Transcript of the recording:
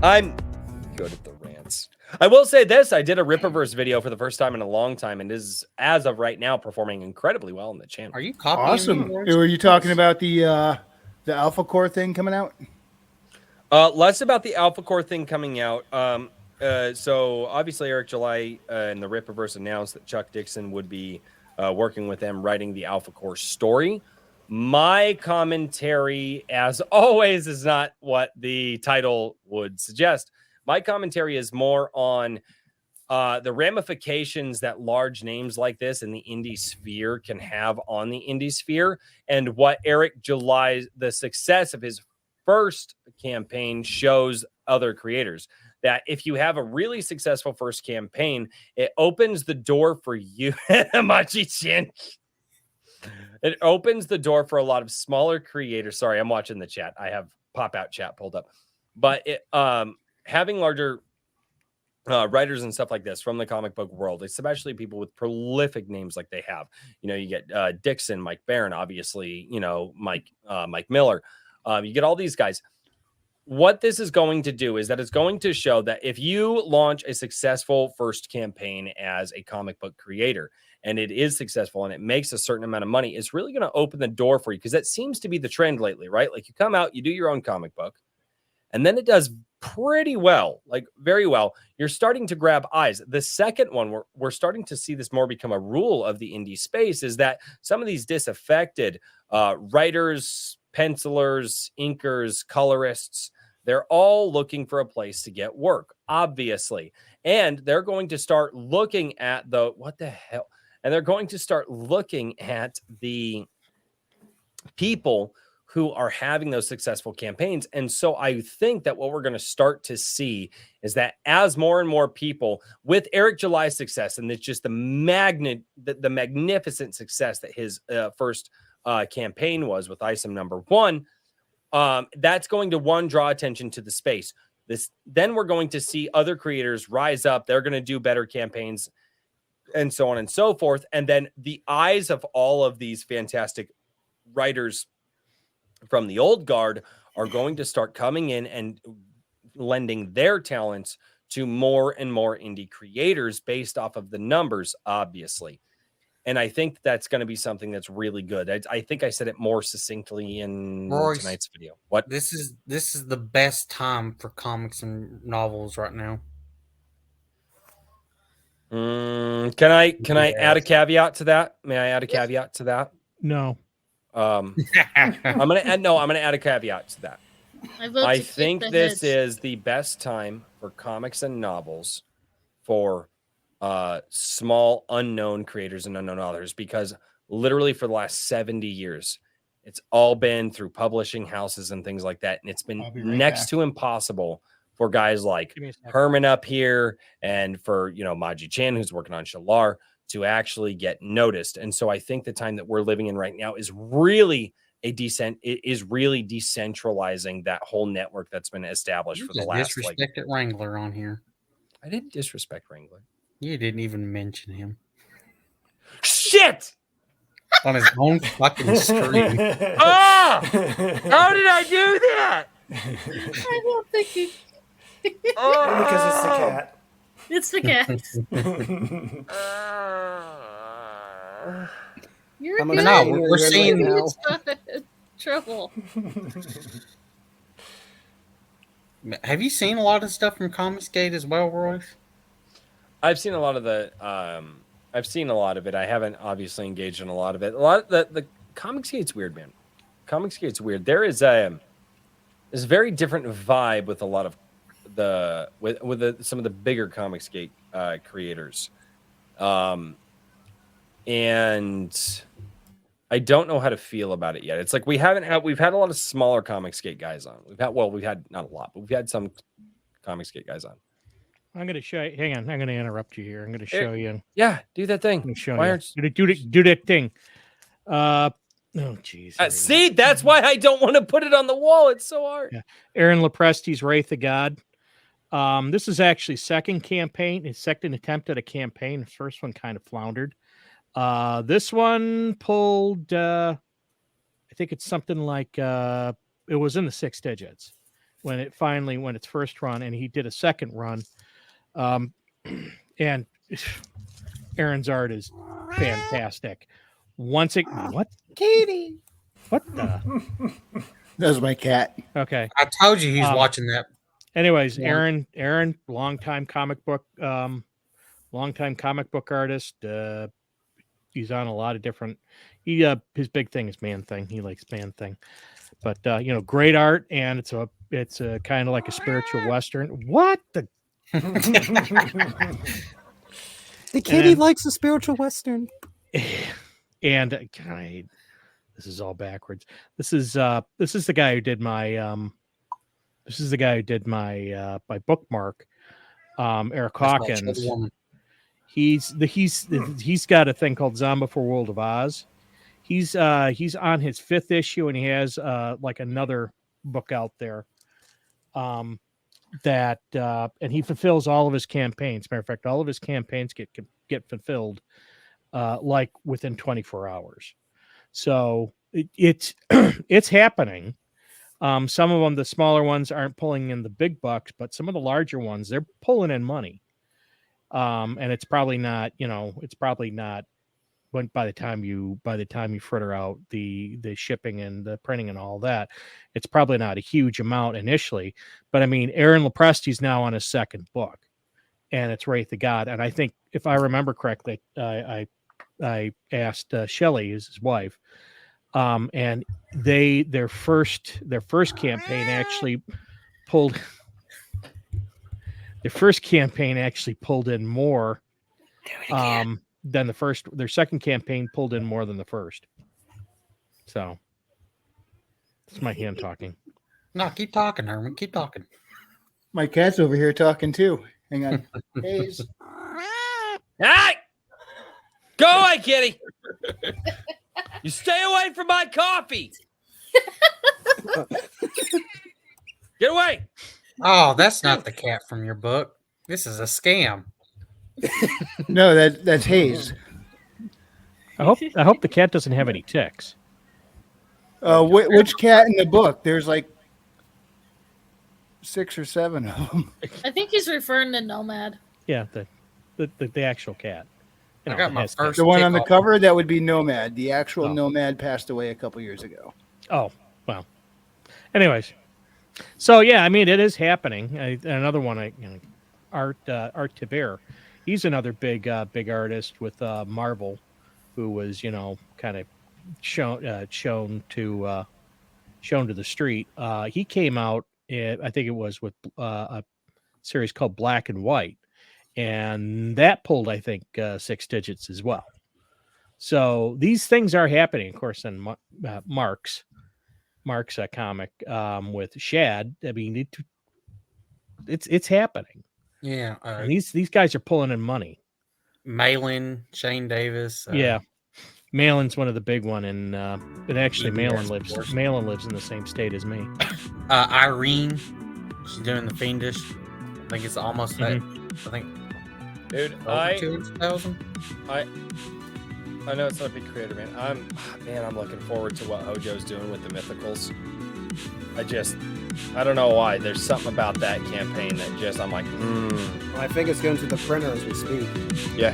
I'm good at the rants. I will say this: I did a Rippaverse video for the first time in a long time, and is as of right now performing incredibly well on the channel. Are you copying? Awesome. Were you talking about the Alpha Core thing coming out? Less about the Alpha Core thing coming out. So obviously Eric July and the Rippaverse announced that Chuck Dixon would be working with them writing the Alpha Core story. My commentary, as always, is not what the title would suggest. My commentary is more on the ramifications that large names like this in the indie sphere can have on the indie sphere, and what Eric July, the success of his first campaign, shows other creators. That if you have a really successful first campaign, it opens the door for you, Machi-chan. It opens the door for a lot of smaller creators. Sorry, I'm watching the chat. I have pop-out chat pulled up. But it, having larger writers and stuff like this from the comic book world, especially people with prolific names like they have. You know, you get Dixon, Mike Barron, obviously, you know, Mike Miller. You get all these guys. What this is going to do is that it's going to show that if you launch a successful first campaign as a comic book creator, and it is successful and it makes a certain amount of money, it's really going to open the door for you, because that seems to be the trend lately, right? Like you come out, you do your own comic book, and then it does pretty well, like very well. You're starting to grab eyes. The second one, we're starting to see this more become a rule of the indie space, is that some of these disaffected writers, pencilers, inkers, colorists, they're all looking for a place to get work, obviously. And they're going to start looking at the, what the hell? And they're going to start looking at the people who are having those successful campaigns. And so I think that what we're going to start to see is that as more and more people, with Eric July's success, and it's just the magnificent success that his first campaign was with ISOM #1, that's going to draw attention to the space. Then we're going to see other creators rise up. They're going to do better campaigns, and so on and so forth. And then the eyes of all of these fantastic writers from the old guard are going to start coming in and lending their talents to more and more indie creators based off of the numbers, obviously. And I think that's going to be something that's really good. I think I said it more succinctly in tonight's video. What? This is the best time for comics and novels right now. Can I add a caveat to that? May I add a caveat to that? No. I'm gonna add a caveat to that. I think this is the best time for comics and novels for small unknown creators and unknown authors, because literally for the last 70 years, it's all been through publishing houses and things like that, and it's been next to impossible for guys like Herman up here, and for, you know, Maji-chan, who's working on Shalar, to actually get noticed. And so I think the time that we're living in right now is really decentralizing that whole network that's been established for the last. Disrespected Wrangler on here. I didn't disrespect Wrangler. You didn't even mention him. Shit! On his own fucking stream. Ah! How did I do that? I don't think he... Because it's the cat. It's the cat. You're good. No, we're seeing now. Trouble. Have you seen a lot of stuff from Comicsgate as well, Royce? I've seen a lot of the. I've seen a lot of it. I haven't obviously engaged in a lot of it. A lot of the Comicsgate's weird, man. Comicsgate's weird. There is there's a very different vibe with a lot of some of the bigger Comicsgate creators, and I don't know how to feel about it yet. It's like we've had a lot of smaller Comicsgate guys on. We've had not a lot, but we've had some Comicsgate guys on. I'm going to show you. Hang on, I'm going to interrupt you here. I'm going to show you. Yeah, do that thing. Let me show Why you. Do that thing. Oh, jeez. See, that's why I don't want to put it on the wall. It's so hard. Yeah. Aaron Lepresti's Wraith of God. This is actually second campaign. His second attempt at a campaign. The first one kind of floundered. This one pulled, I think it's something like, it was in the 6 digits. when its first run, and he did a second run. And Aaron's art is fantastic. What Katie. what the That was my cat. okay. I told you he's Um, watching that. Anyways, Yeah. Aaron, longtime comic book artist. He's on a lot of different. His big thing is Man Thing. He likes Man Thing, but great art, and it's a kind of like a spiritual western. What the? The kitty then- likes a spiritual western. And this is all backwards. This is the guy who did my my bookmark. Eric That's my Hawkins. children woman. He's got a thing called Zombie for World of Oz. He's on his 5th issue, and he has like another book out there. And he fulfills all of his campaigns. Matter of fact, all of his campaigns get fulfilled like within 24 hours. So it's it's happening. Some of them, the smaller ones, aren't pulling in the big bucks, but some of the larger ones, they're pulling in money. And it's probably not, when by the time you fritter out the shipping and the printing and all that, it's probably not a huge amount initially. But I mean, Aaron Lopresti's now on his 2nd book, and it's Wraith the God. And I think, if I remember correctly, I asked Shelley, is his wife, and their first campaign actually pulled. Their first campaign actually pulled in more than the first. Their second campaign pulled in more than the first. So it's my hand talking. No, keep talking, Herman. Keep talking. My cat's over here talking too. Hang on. Hayes. Hey! Go away, kitty! You stay away from my coffee! Get away! Oh, that's not the cat from your book. This is a scam. No, that's Hayes. I hope the cat doesn't have any ticks. Which cat in the book? There's like 6 or 7 of them. I think he's referring to Nomad. Yeah, the actual cat. I got my has first- The one on the Tick off. cover, that would be Nomad. The actual Oh. Nomad passed away a couple years ago. Oh, well. Anyways, so yeah, I mean, it is happening. Another one, Art Tiber. He's another big artist with Marvel, who was kind of shown to the street. He came out, I think it was with a series called Black and White, and that pulled, I think, 6 digits as well. So these things are happening, of course. In Mark's comic with Shad, I mean, it's happening. Yeah. And these guys are pulling in money. Malin, Shane Davis. Yeah, Malin's one of the big one, and actually EBS, Malin of course. lives in the same state as me. Irene. She's doing the Fiendish. I think it's almost that. I think Dude, over 200,000. I know it's not a big creator, man. I'm looking forward to what Hojo's doing with the mythicals. I don't know why. There's something about that campaign that I'm like, I think it's going to the printer as we speak. yeah.